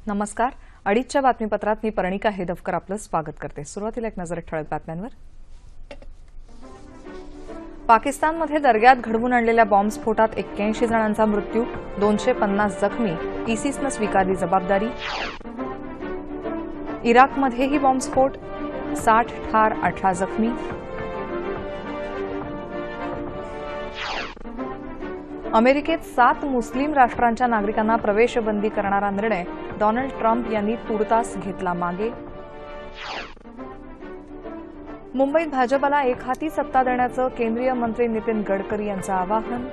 नमस्कार. अडीचच्या बातमीपत्रात मी पर्णिका हेदवकर आपलं स्वागत करते. सुरुवातीला एक नजर ठळक बातम्यांवर. पाकिस्तानमध्ये दर्ग्यात घडवून आणलेल्या बॉम्बस्फोटात 81 जणांचा मृत्यू, 250 जखमी. इसिसनं स्वीकारली जबाबदारी. इराकमध्येही बॉम्बस्फोट, 60 ठार, 18 जखमी. अमेरिकेत 7 मुस्लिम राष्ट्रांच्या नागरिकांना प्रवेशबंदी करणारा निर्णय डोनाल्ड ट्रम्प यांनी तुर्तास घेतला मागे. मुंबईत भाजपला एकहाती सत्ता देण्याचं केंद्रीय मंत्री नितीन गडकरी यांचं आवाहन.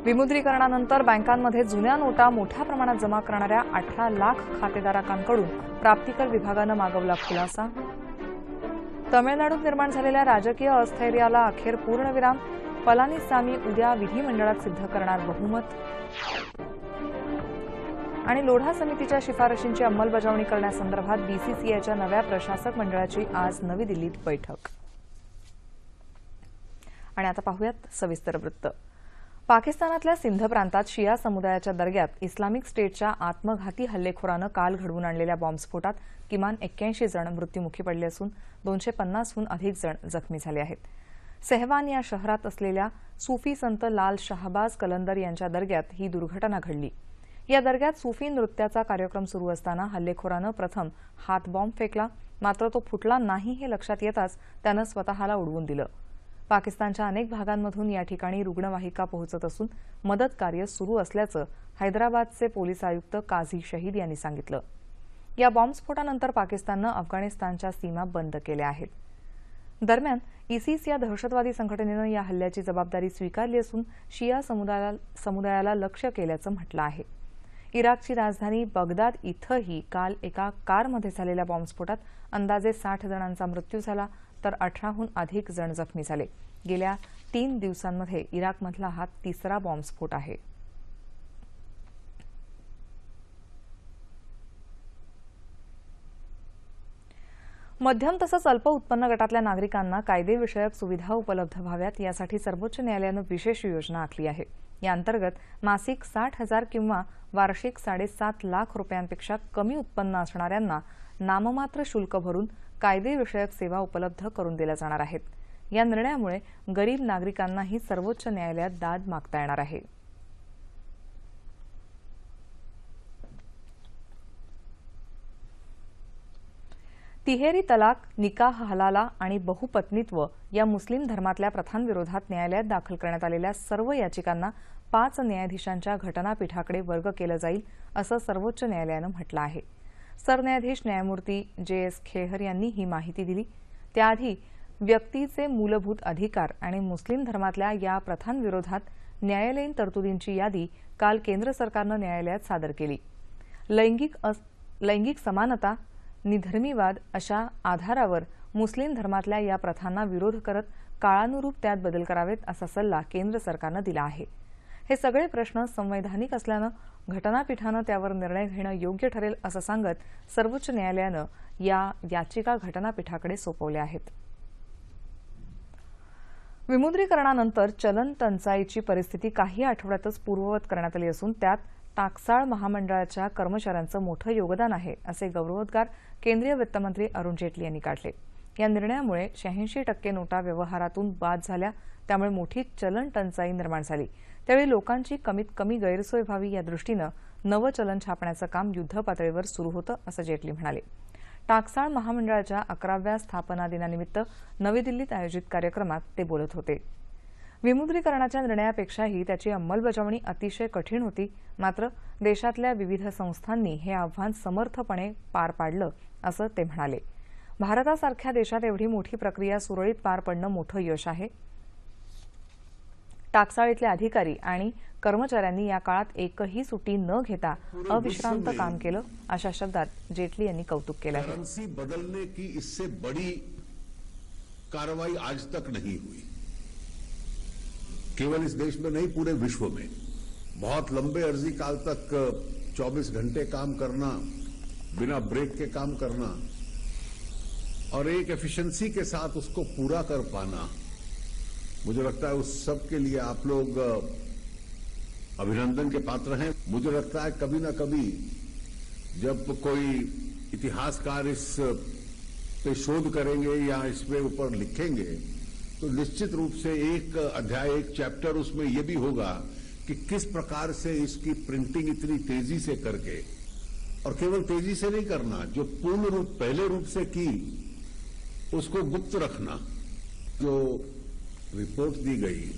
विमुद्रीकरणानंतर बँकांमध्ये जुन्या नोटा मोठ्या प्रमाणात जमा करणाऱ्या 18 लाख खातेदारांकडून प्राप्तिकर विभागानं मागवला खुलासा. तमिळनाडूत निर्माण झालेल्या राजकीय अस्थैर्याला अखेर पूर्णविराम. पलानीसामी उद्या विधिमंडळात सिद्ध करणार बहुमत. आणि लोढा समितीच्या शिफारशींची अंमलबजावणी करण्यासंदर्भात बीसीसीआयच्या नव्या प्रशासक मंडळाची आज नवी दिल्लीत बैठक. आणि आता पाहूयात सविस्तर वृत्त. पाकिस्तानातल्या सिंध प्रांतात शिया समुदायाच्या दर्ग्यात इस्लामिक स्टेटच्या आत्मघाती हल्लेखोरानं काल घडवून आणलेल्या बॉम्बस्फोटात किमान 81 जण मृत्युमुखी पडले असून 250हून अधिक जण जखमी झाले आहेत. सेहवान या शहरात असलेल्या सुफी संत लाल शाहबाज कलंदर यांच्या दर्ग्यात ही दुर्घटना घडली. या दर्ग्यात सुफी नृत्याचा कार्यक्रम सुरू असताना हल्लेखोरानं प्रथम हातबॉम्ब फेकला, मात्र तो फुटला नाही हे लक्षात येताच त्यानं स्वतःला उडवून दिलं. पाकिस्तानच्या अनेक भागांमधून या ठिकाणी रुग्णवाहिका पोहोचत असून मदत कार्य सुरू असल्याचं हैदराबादचे पोलीस आयुक्त काझी शहीद यांनी सांगितलं. या बॉम्बस्फोटानंतर पाकिस्ताननं अफगाणिस्तानच्या सीमा बंद केल्या आहेत. दरम्यान इसिस या दहशतवादी संघटनेनं या हल्ल्याची जबाबदारी स्वीकारली असून शिया समुदायाला लक्ष्य केल्याचं म्हटलं आहे. इराकची राजधानी बगदाद इथंही काल एका कारमध्ये झालेल्या बॉम्बस्फोटात अंदाजे 60 जणांचा मृत्यू झाला तर 18हून अधिक जण जखमी झाले. गेल्या 3 दिवसांमध्ये इराकमधला हा तिसरा बॉम्बस्फोट आहे. मध्यम तसंच अल्प उत्पन्न गटातल्या नागरिकांना कायदेविषयक सुविधा उपलब्ध व्हाव्यात यासाठी सर्वोच्च न्यायालयानं विशेष योजना आखली आहे. या अंतर्गत मासिक 60,000 किंवा वार्षिक 7.5 लाख रुपयांपेक्षा कमी उत्पन्न असणाऱ्यांना नाममात्र शुल्क भरून कायदेविषयक सेवा उपलब्ध करून दिल्या जाणार आहेत. या निर्णयामुळे गरीब नागरिकांनाही सर्वोच्च न्यायालयात दाद मागता येणार आहे. तिहेरी तलाक, निकाह हलाला आणि बहुपत्नीत्व या मुस्लिम धर्मातल्या प्रथांविरोधात न्यायालयात दाखल करण्यात आलेल्या सर्व याचिकांना 5 न्यायाधीशांच्या घटनापीठाकडे वर्ग केलं जाईल असं सर्वोच्च न्यायालयानं म्हटलं आहे. सरन्यायाधीश न्यायमूर्ती JS खेहर यांनी ही माहिती दिली. त्याआधी व्यक्तीचे मूलभूत अधिकार आणि मुस्लिम धर्मातल्या या प्रथांविरोधात न्यायालयीन तरतुदींची यादी काल केंद्र सरकारनं न्यायालयात सादर केली. लैंगिक समानता, निधर्मीवाद अशा आधारावर मुस्लिम धर्मातल्या या प्रथांना विरोध करत काळानुरूप त्यात बदल करावेत असा सल्ला केंद्र सरकारनं दिला आहे. हे सगळे प्रश्न संवैधानिक असल्यानं घटनापीठानं त्यावर निर्णय घेणं योग्य ठरेल असं सांगत सर्वोच्च न्यायालयानं या याचिका घटनापीठाकडे सोपवल्या आहेत. विमुद्रीकरणानंतर चलन टंचाईची परिस्थिती काही आठवड्यातच पूर्ववत करण्यात आली असून त्यात टाकसाळ महामंडळाच्या कर्मचाऱ्यांचं मोठं योगदान आहे असे गौरवोद्गार केंद्रीय वित्तमंत्री अरुण जेटली यांनी काढले. या निर्णयामुळे 86% नोटा व्यवहारातून बाद झाल्या, त्यामुळे मोठी चलन टंचाई निर्माण झाली. त्यावेळी लोकांची कमीत कमी गैरसोय व्हावी या दृष्टीनं नवं चलन छापण्याचं काम युद्धपातळीवर सुरू होतं असं जेटली म्हणाले. टाकसाळ महामंडळाच्या 11व्या स्थापना दिनानिमित्त नवी दिल्लीत आयोजित कार्यक्रमात ते बोलत होते. विमुद्रीकरणाच्या निर्णयापेक्षाही त्याची अंमलबजावणी अतिशय कठीण होती, मात्र देशातल्या विविध संस्थांनी हे आव्हान समर्थपणे पार पाडलं असं ते म्हणाले. भारतासारख्या देशात एवढी मोठी प्रक्रिया सुरळीत पार पडणं मोठं यश आहे. टाकसाळीतले अधिकारी आणि कर्मचाऱ्यांनी या काळात एकही सुट्टी न घेता अविश्रांत काम केलं अशा शब्दात जेटली यांनी कौतुक केलं आहे. करेंसी बदलने की इससे बड़ी कार्रवाई आज तक नहीं हुई. केवल इस देश में नहीं, पूरे विश्व में बहुत लंबे अर्जी काल तक 24 घंटे काम करना, बिना ब्रेक के काम करना और एक एफिशिएंसी के साथ उसको पूरा कर पाना, मुझे लगता है उस सब के लिए आप लोग अभिनंदन के पात्र हैं। मुझे लगता है कभी न कभी जब कोई इतिहासकार इस पे शोध करेंगे या इस पे ऊपर लिखेंगे तो निश्चित रूप से एक अध्याय, एक चैप्टर उसमें यह भी होगा कि किस प्रकार से इसकी प्रिंटिंग इतनी तेजी से करके, और केवल तेजी से नहीं करना, जो पूर्ण रूप पहले रूप से की उसको गुप्त रखना। जो रिपोर्ट दी गई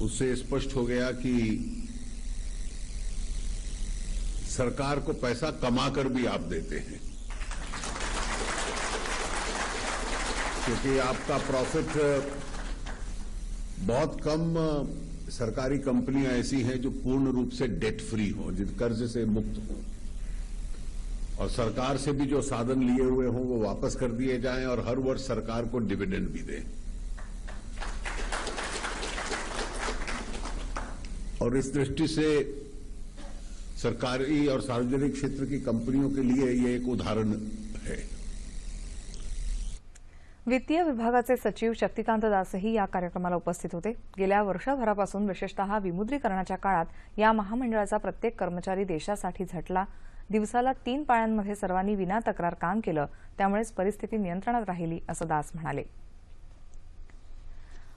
उससे स्पष्ट हो गया कि सरकार को पैसा कमाकर भी आप देते हैं, क्योंकि आपका प्रॉफिट बहुत कम सरकारी कंपनियां ऐसी हैं जो पूर्ण रूप से डेट फ्री हो, जिन कर्ज से मुक्त हो, और सरकार से भी जो साधन लिए हुए हों वो वापस कर दिए जाएं और हर वर्ष सरकार को डिविडेंड भी दें। और इस दृष्टि से सरकारी और सार्वजनिक क्षेत्र की कंपनियों के लिए ये एक उदाहरण है। वित्तीय विभागाचे सचिव शक्तिकांत दासही या कार्यक्रमाला उपस्थित होते। गेल्या वर्षभरापासून विशेषतः विमुद्रीकरणाच्या काळात या महामंडळाचा प्रत्येक कर्मचारी देशासाठी झटला। दिवसाला 3 पाळ्यांमध्ये सर्वांनी विना तक्रार काम केलं, त्यामुळेच परिस्थिती नियंत्रणात राहिली, असं दास म्हणाले।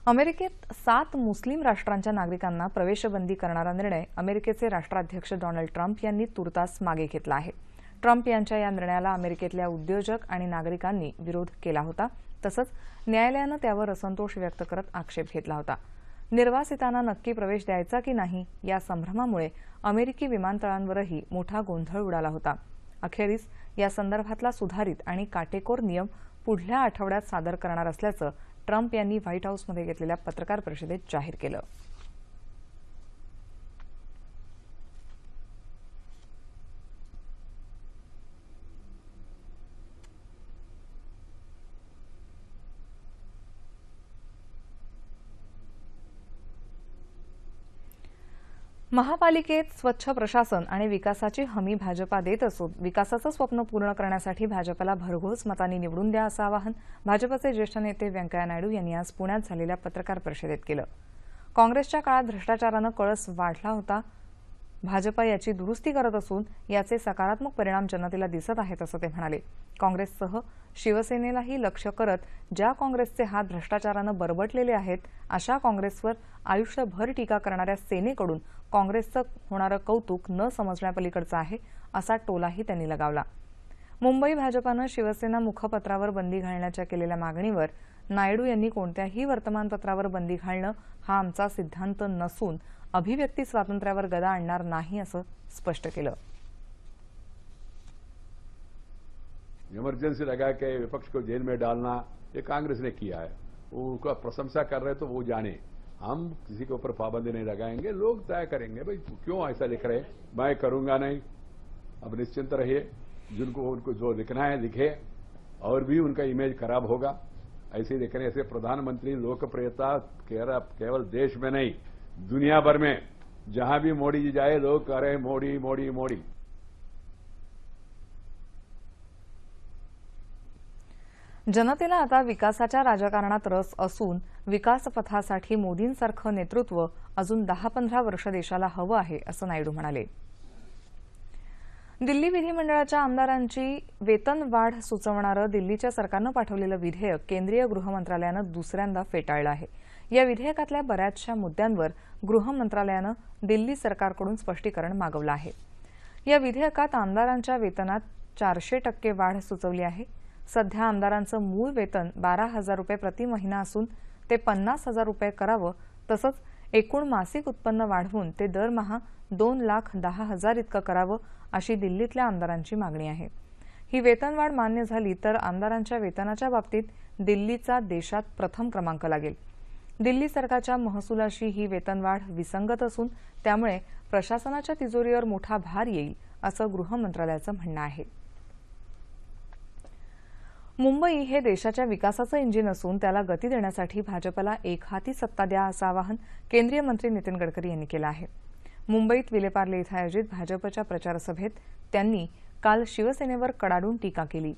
अमेरिकेत 7 मुस्लिम राष्ट्रांच्या नागरिकांना प्रवेशबंदी करणारा निर्णय अमेरिकेचे राष्ट्राध्यक्ष डोनाल्ड ट्रम्प यांनी तुर्तास मागे घेतला आहे। ट्रम्प यांच्या या निर्णयाला अमेरिकेतल्या उद्योजक आणि नागरिकांनी विरोध केला होता। तसंच न्यायालयानं त्यावर असंतोष व्यक्त करत आक्षेप घेतला होता। निर्वासितांना नक्की प्रवेश द्यायचा की नाही या संभ्रमामुळे अमेरिकी विमानतळांवरही मोठा गोंधळ उडाला होता। अखेरीस या संदर्भातला सुधारित आणि काटेकोर नियम पुढल्या आठवड्यात सादर करणार असल्याचं ट्रम्प यांनी व्हाईट हाऊसमध्ये घेतलेल्या पत्रकार परिषदेत जाहीर केलं। महापालिकेत स्वच्छ प्रशासन आणि विकासाची हमी भाजपा देत असून विकासाचं स्वप्न पूर्ण करण्यासाठी भाजपला भरघोस मतांनी निवडून द्या असं आवाहन भाजपचे ज्येष्ठ नेते व्यंकय्या नायडू यांनी आज पुण्यात झालेल्या पत्रकार परिषदेत केलं। काँग्रेसच्या काळात भ्रष्टाचारानं कळस वाढला होता। भाजपा याची दुरुस्ती करत असून याचे सकारात्मक परिणाम जनतेला दिसत आहेत असं ते म्हणाले। काँग्रेससह शिवसेनेलाही लक्ष्य करत ज्या काँग्रेसचे हात भ्रष्टाचारानं बरबटलेले आहेत अशा काँग्रेसवर आयुष्यभर टीका करणाऱ्या सेनेकडून काँग्रेसचं होणारं कौतुक न समजण्यापलीकडचं आहे असा टोलाही त्यांनी लगावला। मुंबई भाजपानं शिवसेना मुखपत्रावर बंदी घालण्याच्या केलेल्या मागणीवर नायडू यांनी कोणत्याही वर्तमानपत्रावर बंदी घालणं हा आमचा सिद्धांत नसून अभिव्यक्ती स्वातंत्र्यावर गदा आणणार नाही असं स्पष्ट केलं। इमरजेंसी लगा के विपक्ष को जेल में डालना ये कांग्रेस ने किया है। वो उसका प्रशंसा कर रहे तो वो जाने, हम किसी के ऊपर पाबंदी नहीं लगाएंगे, लोग तय करेंगे भाई क्यों ऐसा लिख रहे, मैं करूंगा नहीं। अब निश्चिंत रहिए, जिनको उनको जो लिखना है लिखे, और भी उनका इमेज खराब होगा। ऐसे लिखने से प्रधानमंत्री लोकप्रियता केवल देश में नहीं दुनिया भर में जहां भी मोदी जी जाए लोग कह रहे हैं मोदी मोदी मोदी। जनतेला आता विकासाच्या राजकारणात रस असून विकासपथासाठी मोदींसारखं नेतृत्व अजून 10-15 वर्ष देशाला हवं आहे असं नायडू म्हणाले। दिल्ली विधिमंडळाच्या आमदारांची वेतन वाढ सुचवणारं दिल्लीच्या सरकारनं पाठवलेलं विधेयक केंद्रीय गृह मंत्रालयानं दुसऱ्यांदा फेटाळलं आहे। या विधेयकातल्या बऱ्याचशा मुद्द्यांवर गृह मंत्रालयानं दिल्ली सरकारकडून स्पष्टीकरण मागवलं आहे। या विधेयकात आमदारांच्या वेतनात 400% वाढ सुचवली आहे। सध्या आमदारांचं मूळ वेतन 12,000 रुपये प्रति महिना असून ते 50,000 रुपये करावं, तसंच एकूण मासिक उत्पन्न वाढवून ते दरमहा 2,10,000 इतकं करावं अशी दिल्लीतल्या आमदारांची मागणी आहे। ही वेतनवाढ मान्य झाली तर आमदारांच्या वेतनाच्या बाबतीत दिल्लीचा देशात प्रथम क्रमांक लागेल। दिल्ली सरकारच्या महसुलाशी ही वेतनवाढ विसंगत असून त्यामुळे प्रशासनाच्या तिजोरीवर मोठा भार येईल असं गृह मंत्रालयाचं म्हणणं आहे। मुंबई हे देशाच्या विकासाचं इंजिन असून त्याला गती देण्यासाठी भाजपला एकहाती सत्ता द्या असं आवाहन केंद्रीय मंत्री नितीन गडकरी यांनी केलं आहे। मुंबईत विलेपार्ले इथं आयोजित भाजपच्या प्रचारसभेत त्यांनी काल शिवसेनेवर कडाडून टीका केली।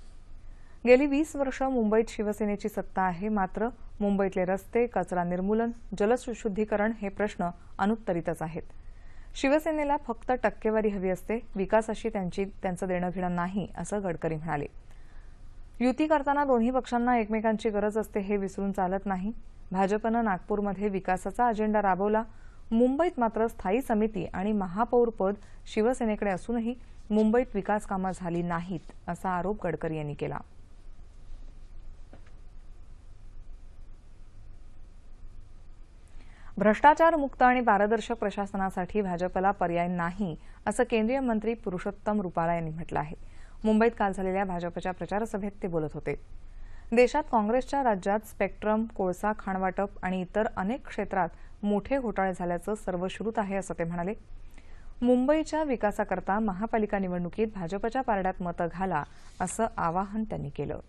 गेली 20 वर्ष मुंबईत शिवसेनेची सत्ता आहे, मात्र मुंबईतले रस्ते, कचरा निर्मूलन, जलशुद्धीकरण हे प्रश्न अनुत्तरितच आहेत. शिवसेनेला फक्त टक्केवारी हवी असते, विकासाशी त्यांचं देणं घेणं नाही, असं गडकरी म्हणाले. युती करताना दोन्ही पक्षांना एकमेकांची गरज असते हे विसरून चालत नाही. भाजपनं नागपूरमध्ये विकासाचा अजेंडा राबवला. मुंबईत मात्र स्थायी समिती आणि महापौरपद शिवसेनेकडे असूनही मुंबईत विकास कामं झाली नाहीत, असा आरोप गडकरी यांनी केला. भ्रष्टाचार मुक्त आणि पारदर्शक प्रशासनासाठी भाजपला पर्याय नाही, असं केंद्रीय मंत्री पुरुषोत्तम रुपाला यांनी म्हटलं आहे. मुंबईत काल झालेल्या भाजपच्या प्रचार सभेत ते बोलत होते. देशात काँग्रेसच्या राज्यात स्पेक्ट्रम, कोळसा खाणवाटप आणि इतर अनेक क्षेत्रात मोठे घोटाळे झाल्याचं सर्वश्रुत आहे, असं ते म्हणाले. मुंबईच्या विकासाकरता महापालिका निवडणुकीत भाजपच्या पारड्यात मतं घाला, असं आवाहन त्यांनी केलं.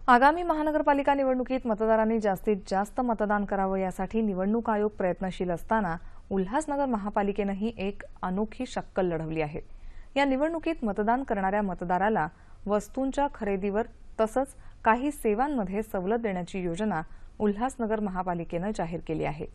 आगामी महानगरपालिका निवडणुकीत मतदारांनी जास्तीत जास्त मतदान करावं यासाठी निवडणूक आयोग प्रयत्नशील असताना उल्हासनगर महापालिकेनंही एक अनोखी शक्कल लढवली आहे. या निवडणुकीत मतदान करणाऱ्या मतदाराला वस्तूंच्या खरेदीवर तसंच काही सेवांमध्ये सवलत देण्याची योजना उल्हासनगर महापालिकेनं जाहीर केली आहे.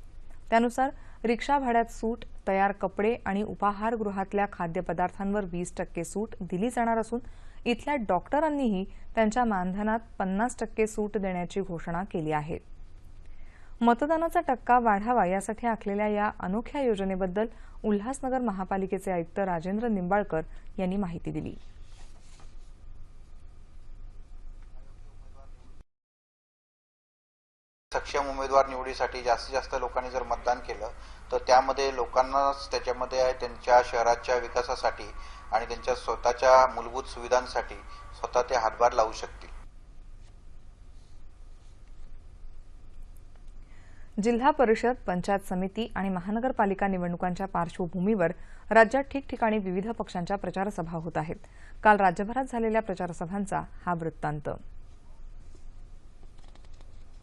त्यानुसार रिक्षा भाड्यात सूट, तयार कपडे आणि उपाहारगृहातल्या खाद्यपदार्थांवर 20% सूट दिली जाणार असून इथल्या डॉक्टरांनीही त्यांच्या मानधनात 50% सूट देण्याची घोषणा केली आहे. मतदानाचा टक्का वाढावा यासाठी आखलेल्या या अनोख्या योजनेबद्दल उल्हासनगर महापालिकेचे आयुक्त राजेंद्र निंबाळकर यांनी माहिती दिली. सक्षम उमेदवार निवडीसाठी जास्तीत जास्त लोकांनी जर मतदान केलं तर त्यामध्ये लोकांना त्याच्यामध्ये त्यांच्या शहराच्या विकासासाठी आणि त्यांच्या स्वतःच्या मूलभूत सुविधांसाठी स्वतः ते हातभार लावू शकतील. जिल्हा परिषद, पंचायत समिती आणि महानगरपालिका निवडणुकांच्या पार्श्वभूमीवर राज्यात ठिकठिकाणी विविध पक्षांच्या प्रचारसभा होत आहेत. काल राज्यभरात झालेल्या प्रचारसभांचा हा वृत्तांत.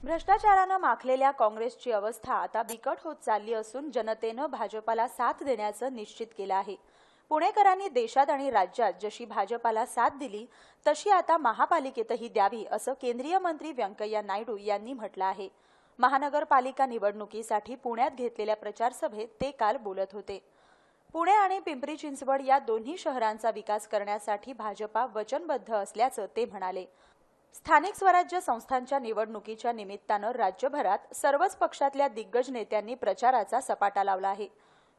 भ्रष्टाचारानं माखलेल्या काँग्रेसची अवस्था आता बिकट होत चालली असून जनतेनं भाजपाला साथ देण्याचं निश्चित केलं आहे. पुणेकरांनी देशात आणि राज्यात जशी भाजपाला साथ दिली तशी आता महापालिकेतही द्यावी, असं केंद्रीय मंत्री व्यंकय्या नायडू यांनी म्हटलं आहे. महानगरपालिका निवडणुकीसाठी पुण्यात घेतलेल्या प्रचार सभेत ते काल बोलत होते. पुणे आणि पिंपरी चिंचवड या दोन्ही शहरांचा विकास करण्यासाठी भाजपा वचनबद्ध असल्याचं ते म्हणाले. स्थानिक स्वराज्य संस्थांच्या निवडणुकीच्या निमित्तानं राज्यभरात सर्वच पक्षातल्या दिग्गज नेत्यांनी प्रचाराचा सपाटा लावला आहे.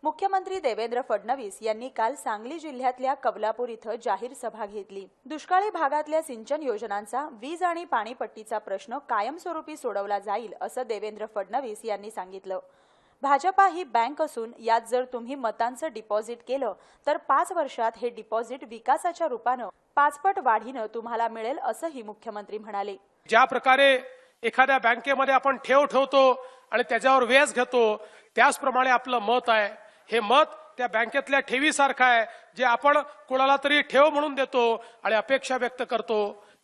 मुख्यमंत्री देवेंद्र फडणवीस यांनी काल सांगली जिल्ह्यातल्या कवलापूर इथं जाहीर सभा घेतली. दुष्काळी भागातल्या सिंचन योजनांचा, वीज आणि पाणीपट्टीचा प्रश्न कायमस्वरूपी सोडवला जाईल, असं देवेंद्र फडणवीस यांनी सांगितलं. भाजपा ही बँक असून यात जर तुम्ही मतांचं डिपॉझिट केलं तर 5 वर्षात हे डिपॉझिट विकासाच्या रूपानं 5 पट वाढीनं तुम्हाला मिळेल, असंही मुख्यमंत्री म्हणाले. ज्या प्रकारे एखाद्या बँकेमध्ये आपण ठेव ठेवतो आणि त्याच्यावर व्याज घेतो, त्याचप्रमाणे आपलं मत आहे. हे मत त्या बँकेतल्या ठेवीसारखं आहे, जे आपण कोणाला तरी ठेव म्हणून देतो आणि अपेक्षा व्यक्त करतो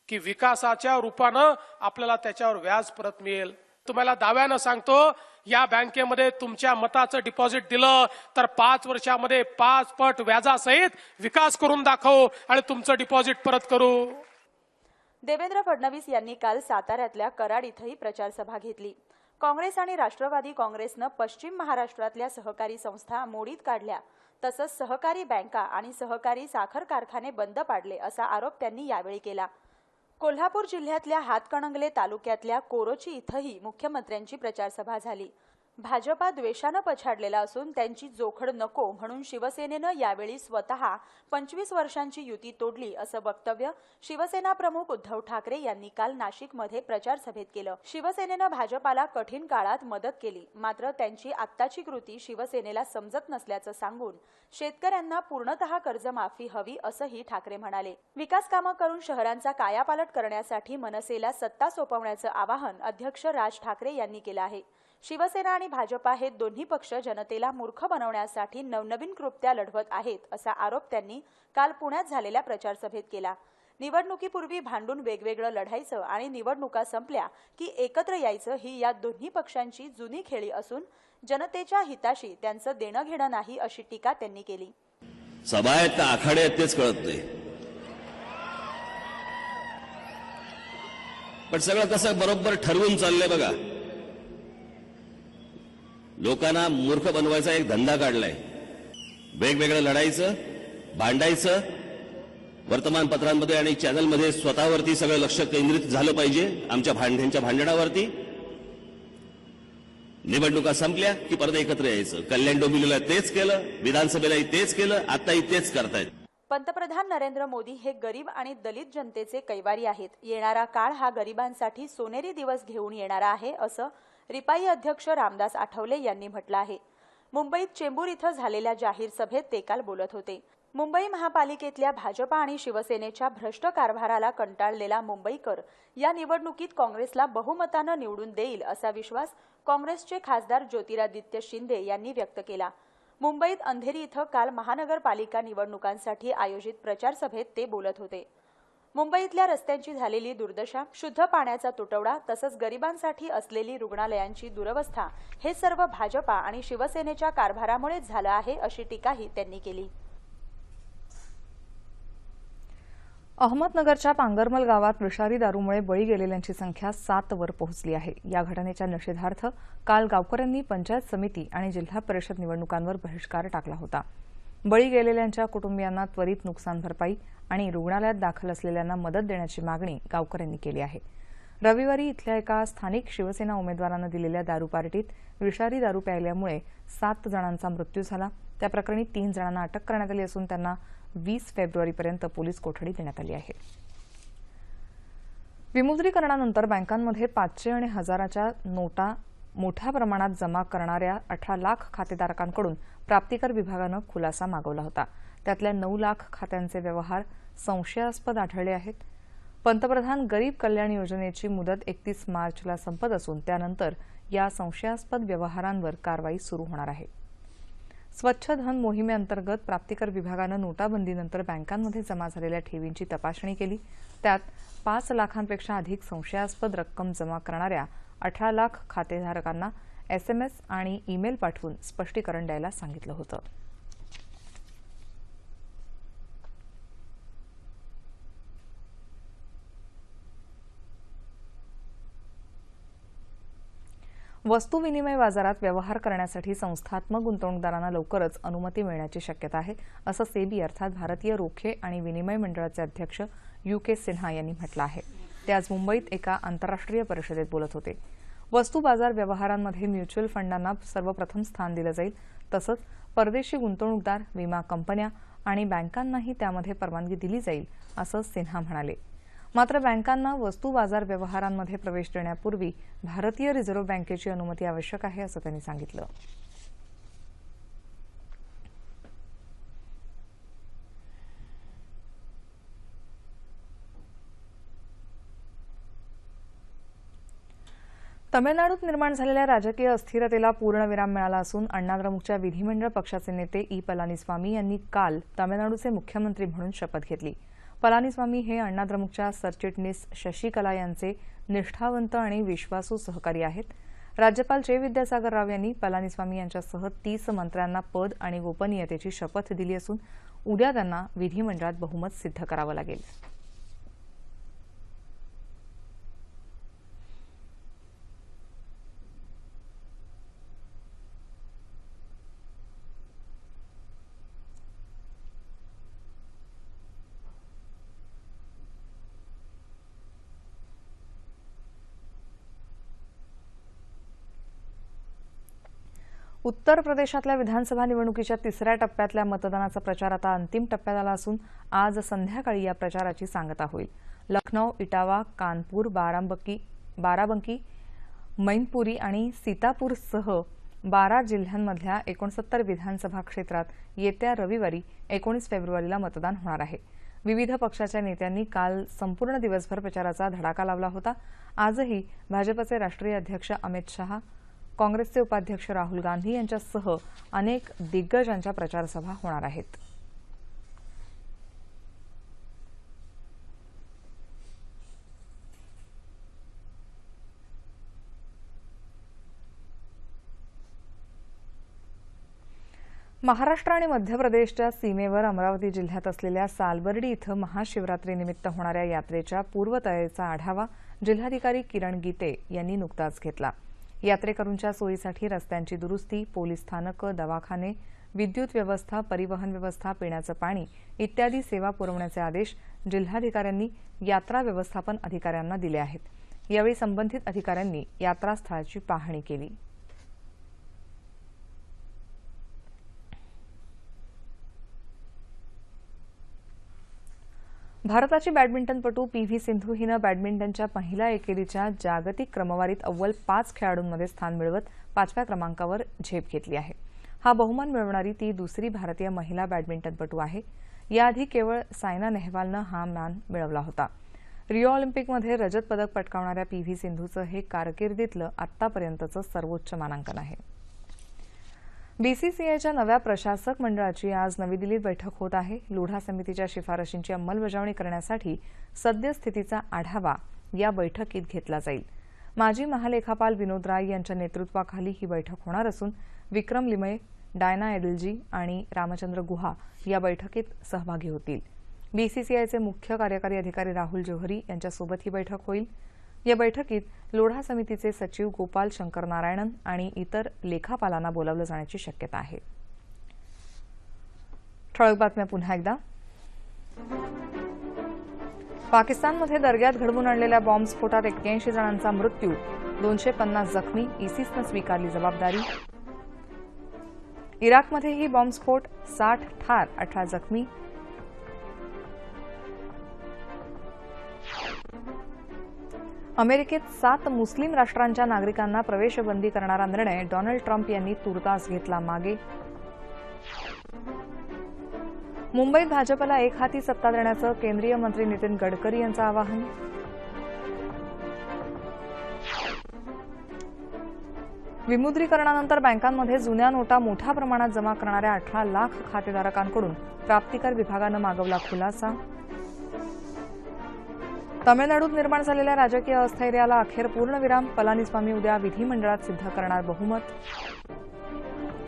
की विकासाच्या रूपानं आपल्याला त्याच्यावर व्याज परत मिळेल. तुम्हाला दाव्यानं सांगतो, या बँकेमध्ये तुमच्या मताचं डिपॉझिट दिलं तर 5 वर्षामध्ये 5 पट व्याजासहित विकास करून दाखवू आणि तुमचं डिपॉझिट परत करू. देवेंद्र फडणवीस यांनी काल साताऱ्यातल्या कराड इथंही प्रचार सभा घेतली. काँग्रेस आणि राष्ट्रवादी काँग्रेसनं पश्चिम महाराष्ट्रातल्या सहकारी संस्था मोडीत काढल्या, तसंच सहकारी बँका आणि सहकारी साखर कारखाने बंद पाडले, असा आरोप त्यांनी यावेळी केला. कोल्हापूर जिल्ह्यातल्या हातकणंगले तालुक्यातल्या कोरोची इथंही मुख्यमंत्र्यांची प्रचारसभा झाली. भाजपा द्वेषानं पछाडलेला असून त्यांची जोखड नको म्हणून शिवसेनेनं यावेळी स्वतः 25 वर्षांची युती तोडली, असं वक्तव्य शिवसेना प्रमुख उद्धव ठाकरे यांनी काल नाशिकमध्ये प्रचार सभेत केलं. शिवसेनेनं भाजपाला कठीण काळात मदत केली, मात्र त्यांची आत्ताची कृती शिवसेनेला समजत नसल्याचं सांगून शेतकऱ्यांना पूर्णतः कर्जमाफी हवी, असंही ठाकरे म्हणाले. विकास कामं करून शहरांचा कायापालट करण्यासाठी मनसेला सत्ता सोपवण्याचं आवाहन अध्यक्ष राज ठाकरे यांनी केलं आहे. शिवसेना आणि भाजपा हे दोन्ही पक्ष जनतेला मूर्ख बनवण्यासाठी नवनवीन कृत्या लढवत आहेत, असा आरोप त्यांनी काल पुण्यात झालेल्या प्रचार सभेत केला. निवडणुकीपूर्वी भांडून वेगवेगळं लढायचं आणि निवडणुका संपल्या की एकत्र यायचं ही या दोन्ही पक्षांची जुनी खेळी असून जनतेच्या हिताशी त्यांचं देणं घेणं नाही अशी टीका त्यांनी केली. सभा आहेत का आखाडे आहेत तेच कळत नाही. पण सगळं कसं बरोबर ठरवून चाललंय बघा. लोकांना मूर्ख बनवायचा एक धंदा काढलाय. वेगवेगळं लढायचं, भांडायचं, वर्तमानपत्रांमध्ये आणि चॅनलमध्ये स्वतःवरती सगळं लक्ष केंद्रित झालं पाहिजे आमच्या भांडणावरती. निवडणुका संपल्या की परत एकत्र यायचं. कल्याण डोंबिवलीला तेच केलं, विधानसभेलाही तेच केलं, आताही तेच करतायत. पंतप्रधान नरेंद्र मोदी हे गरीब आणि दलित जनतेचे कैवारी आहेत. येणारा काळ हा गरिबांसाठी सोनेरी दिवस घेऊन येणारा आहे असं रिपाई अध्यक्ष रामदास आठवले यांनी म्हटलं आहे. मुंबईत चेंबूर इथं झालेल्या जाहीर सभेत ते काल बोलत होते. मुंबई महापालिकेतल्या भाजपा आणि शिवसेनेच्या भ्रष्ट कारभाराला कंटाळलेला मुंबईकर या निवडणुकीत काँग्रेसला बहुमतानं निवडून देईल असा विश्वास काँग्रेसचे खासदार ज्योतिरादित्य शिंदे यांनी व्यक्त केला. मुंबईत अंधेरी इथं काल महानगरपालिका निवडणुकांसाठी आयोजित प्रचार सभेत ते बोलत होते. मुंबईतल्या रस्त्यांची झालेली दुर्दशा, शुद्ध पाण्याचा तुटवडा तसंच गरिबांसाठी असलेली रुग्णालयांची दुरवस्था हे सर्व भाजपा आणि शिवसेनेच्या कारभारामुळेच झालं आहे अशी टीकाही त्यांनी केली. अहमदनगरच्या पांगरमल गावात विषारी दारूमुळे बळी गेलेल्यांची संख्या 7 वर पोहोचली आहे. या घटनेच्या निषेधार्थ काल गावकऱ्यांनी पंचायत समिती आणि जिल्हा परिषद निवडणुकांवर बहिष्कार टाकला होता. बळी गेलेल्यांच्या कुटुंबियांना त्वरित नुकसान भरपाई आणि रुग्णालयात दाखल असलेल्यांना मदत देण्याची मागणी गावकऱ्यांनी केली आहे. रविवारी इथल्या एका स्थानिक शिवसेना उमेदवारानं दिलेल्या दारू पार्टीत विषारी दारू प्यायल्यामुळे 7 जणांचा मृत्यू झाला. त्या प्रकरणी 3 जणांना अटक करण्यात आली असून त्यांना 20 फेब्रुवारीपर्यंत पोलीस कोठडी देण्यात आली आहे. विमुद्रीकरणानंतर बँकांमध्ये 500 आणि 1000च्या नोटा मोठ्या प्रमाणात जमा करणाऱ्या 18 लाख खातेदारांकडून प्राप्तिकर विभागानं खुलासा मागवला होता. त्यातल्या 9 लाख खात्यांचे व्यवहार संशयास्पद आढळले आहेत. पंतप्रधान गरीब कल्याण योजनेची मुदत 31 मार्चला संपत असून त्यानंतर या संशयास्पद व्यवहारांवर कारवाई सुरू होणार आहे. स्वच्छ धन मोहिमेअंतर्गत प्राप्तिकर विभागानं नोटाबंदीनंतर बँकांमध्ये जमा झालेल्या ठेवींची तपासणी केली. त्यात 5 लाखांपेक्षा अधिक संशयास्पद रक्कम जमा करणाऱ्या 18 लाख खातेधारकांना SMS आणि ईमेल पाठवून स्पष्टीकरण द्यायला सांगितलं होतं. वस्तू विनिमय बाजारात व्यवहार करण्यासाठी संस्थात्मक गुंतवणूकदारांना लवकरच अनुमती मिळण्याची शक्यता आहे असं सेबी अर्थात भारतीय रोखे आणि विनिमय मंडळाचे अध्यक्ष UK सिन्हा यांनी म्हटलं आहे. ते आज मुंबईत एका आंतरराष्ट्रीय परिषदेत बोलत होते. वस्तू बाजार व्यवहारांमध्ये म्युच्युअल फंडांना सर्वप्रथम स्थान दिलं जाईल. तसंच परदेशी गुंतवणूकदार, विमा कंपन्या आणि बँकांनाही त्यामध्ये परवानगी दिली जाईल असं सिन्हा म्हणाले. मात्र बँकांना वस्तू बाजार व्यवहारांमध्ये प्रवेश देण्यापूर्वी भारतीय रिझर्व्ह बँकेची अनुमती आवश्यक आहे असं त्यांनी सांगितलं. तमिळनाडूत निर्माण झालेल्या राजकीय अस्थिरतेला पूर्णविराम मिळाला असून अण्णाद्रमुकच्या विधिमंडळ पक्षाचे नेते ई पलानीस्वामी यांनी काल तमिळनाडूचे मुख्यमंत्री म्हणून शपथ घेतली. पलानीस्वामी हे अण्णाद्रमुकच्या सरचिटणीस शशिकला यांचे निष्ठावंत आणि विश्वासू सहकारी आहेत. राज्यपाल चे विद्यासागर राव यांनी पलानीस्वामी यांच्यासह 30 मंत्र्यांना पद आणि गोपनीयतेची शपथ दिली असून उद्या त्यांना विधिमंडळात बहुमत सिद्ध करावं लागेल. उत्तर प्रदेशातल्या विधानसभा निवडणुकीच्या 3ऱ्या टप्प्यातल्या मतदानाचा प्रचार आता अंतिम टप्प्यात आला असून आज संध्याकाळी या प्रचाराची सांगता होईल. लखनौ, इटावा, कानपूर, बाराबंकी, मैनपुरी आणि सीतापूरसह 12 जिल्ह्यांमधल्या 69 विधानसभा क्षेत्रात येत्या रविवारी 19 फेब्रुवारीला मतदान होणार आहे. विविध पक्षाच्या नेत्यांनी काल संपूर्ण दिवसभर प्रचाराचा धडाका लावला होता. आजही भाजपचे राष्ट्रीय अध्यक्ष अमित शहा, काँग्रेसचे उपाध्यक्ष राहुल गांधी यांच्यासह अनेक दिग्गजांच्या प्रचारसभा होणार आहेत. महाराष्ट्र आणि मध्य प्रदेशच्या सीमेवर अमरावती जिल्ह्यात असलेल्या सालबर्डी इथं महाशिवरात्रीनिमित्त होणाऱ्या यात्रेच्या पूर्वतयारीचा आढावा जिल्हाधिकारी किरण गीते यांनी नुकताच घेतला। यात्रेकरूंच्या सोयीसाठी रस्त्यांची दुरुस्ती, पोलीस स्थानकं, दवाखाने, विद्युत व्यवस्था, परिवहन व्यवस्था, पिण्याचं पाणी इत्यादी सेवा पुरवण्याचे आदेश जिल्हाधिकाऱ्यांनी यात्रा व्यवस्थापन अधिकाऱ्यांना दिले आहेत। यावेळी संबंधित अधिकाऱ्यांनी यात्रास्थळाची पाहणी केली। भारताची बॅडमिंटनपटू पी.व्ही. सिंधू हिनं बॅडमिंटनच्या महिला एकेरीच्या जागतिक क्रमवारीत अव्वल 5 खेळाडूंमध्ये स्थान मिळवत 5व्या क्रमांकावर झेप घेतली आहे। हा बहुमान मिळवणारी ती दुसरी भारतीय महिला बॅडमिंटनपटू आहे। याआधी केवळ सायना नेहवालनं हा मान मिळवला होता। रिओ ऑलिम्पिकमध्ये रजत पदक पटकावणाऱ्या पी.व्ही. सिंधूचं हे कारकिर्दीतलं आतापर्यंतचं सर्वोच्च मानांकन आहे। बीसीसीआयच्या नव्या प्रशासक मंडळाची आज नवी दिल्लीत बैठक होत आहे। लोढा समितीच्या शिफारशींची अंमलबजावणी करण्यासाठी सद्यस्थितीचा आढावा या बैठकीत घेतला जाईल। माजी महालेखापाल विनोद राय यांच्या नेतृत्वाखाली ही बैठक होणार असून विक्रम लिमये, डायना एडलजी आणि रामचंद्र गुहा या बैठकीत सहभागी होतील। बीसीसीआयचे मुख्य कार्यकारी अधिकारी राहुल जोहरी यांच्यासोबत ही बैठक होईल। या बैठकीत लोढा समितीचे सचिव गोपाल शंकर नारायणन आणि इतर लेखापालांना बोलावलं जाण्याची शक्यता आहे। ठळक बातम्या पुन्हा एकदा। पाकिस्तानमध्ये दर्ग्यात घडवून आणलेल्या बॉम्बस्फोटात 81 जणांचा मृत्यू, 250 जखमी, इसिसनं स्वीकारली जबाबदारी। इराकमध्येही बॉम्बस्फोट, 60 ठार, 18 जखमी। अमेरिकेत 7 मुस्लिम राष्ट्रांच्या नागरिकांना प्रवेशबंदी करणारा निर्णय डोनाल्ड ट्रम्प यांनी तुर्तास घेतला मागे। मुंबईत भाजपला एकहाती सत्ता देण्याचं केंद्रीय मंत्री नितीन गडकरी यांचं आवाहन। विमुद्रीकरणानंतर बँकांमध्ये जुन्या नोटा मोठ्या प्रमाणात जमा करणाऱ्या 18 लाख खातेधारकांकडून प्राप्तिकर विभागानं मागवला खुलासा। तमिळनाडूत निर्माण झालेल्या राजकीय अस्थैर्याला अखेर पूर्णविराम, पलानीस्वामी उद्या विधिमंडळात सिद्ध करणार बहुमत।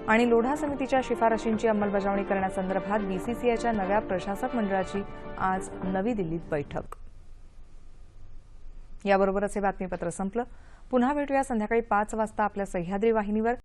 आणि लोढा समितीच्या शिफारशींची अंमलबजावणी करण्यासंदर्भात बीसीसीआयच्या नव्या प्रशासक मंडळाची आज नवी दिल्लीत बैठक। याबरोबरच हे बातमीपत्र संपलं। पुन्हा भेटूया संध्याकाळी 5 वाजता आपल्या सह्याद्री वाहिनीवर।